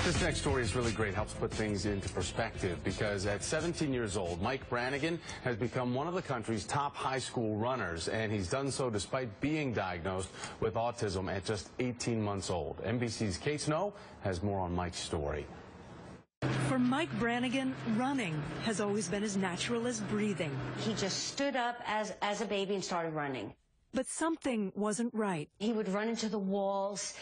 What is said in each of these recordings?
This next story is really great, helps put things into perspective, because at 17 years old, Mike Brannigan has become one of the country's top high school runners, and he's done so despite being diagnosed with autism at just 18 months old. NBC's Kate Snow has more on Mike's story. For Mike Brannigan, running has always been as natural as breathing. He just stood up as a baby and started running. But something wasn't right. He would run into the walls.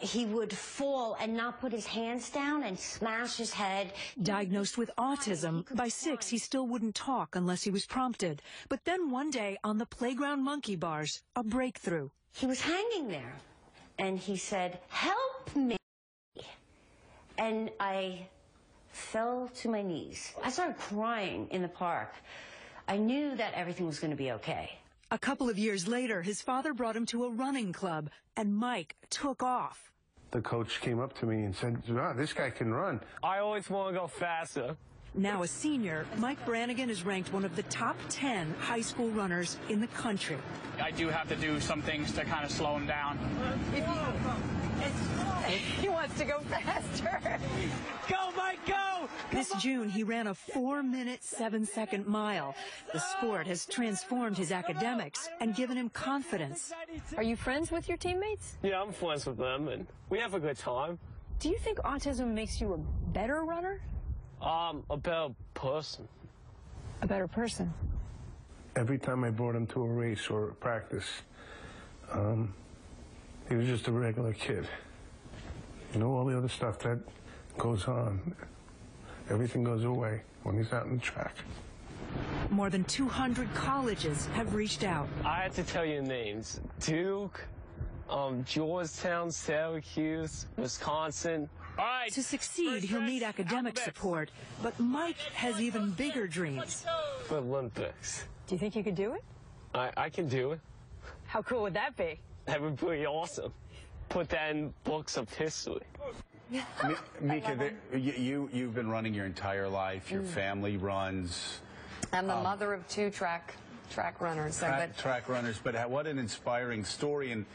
He would fall and not put his hands down and smash his head. Diagnosed with autism, by 6 he still wouldn't talk unless he was prompted. But then one day on the playground monkey bars, a breakthrough. He was hanging there and he said, "Help me." And I fell to my knees. I started crying in the park. I knew that everything was going to be okay. A couple of years later, his father brought him to a running club, and Mike took off. The coach came up to me and said, "Wow, this guy can run." I always want to go faster. Now a senior, Mike Brannigan is ranked one of the top 10 high school runners in the country. I do have to do some things to kind of slow him down. He wants to go faster. Go, Mike, go! This June, he ran a 4-minute, 7-second mile. The sport has transformed his academics and given him confidence. Are you friends with your teammates? Yeah, I'm friends with them, and we have a good time. Do you think autism makes you a better runner? A better person. A better person? Every time I brought him to a race or a practice, he was just a regular kid. You know, all the other stuff that goes on, everything goes away when he's out on the track. More than 200 colleges have reached out. I had to tell you names. Duke, Georgetown, Syracuse, Wisconsin. All right. To succeed, he'll need academic support, but Mike has even bigger dreams. Olympics. Do you think you could do it? I can do it. How cool would that be? That would be awesome. Put that in books of history. Mika, you've been running your entire life. Your family runs. I'm the mother of 2 track runners. Track runners, but what an inspiring story. And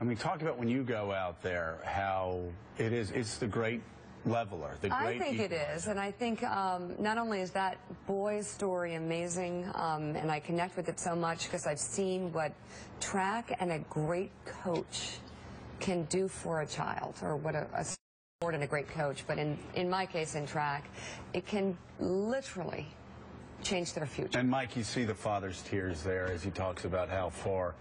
I mean, talk about when you go out there, how it's the great leveler. I think it is, and I think not only is that boy's story amazing, and I connect with it so much because I've seen what track and a great coach can do for a child, or what a sport and a great coach, but in my case in track, it can literally change their future. And Mike, you see the father's tears there as he talks about how far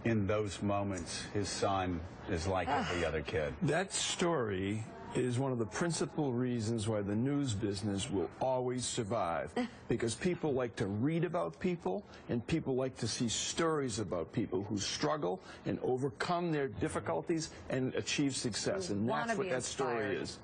in those moments his son is like every other kid. That story is one of the principal reasons why the news business will always survive, because people like to read about people, and people like to see stories about people who struggle and overcome their difficulties and achieve success, and that's what that story is.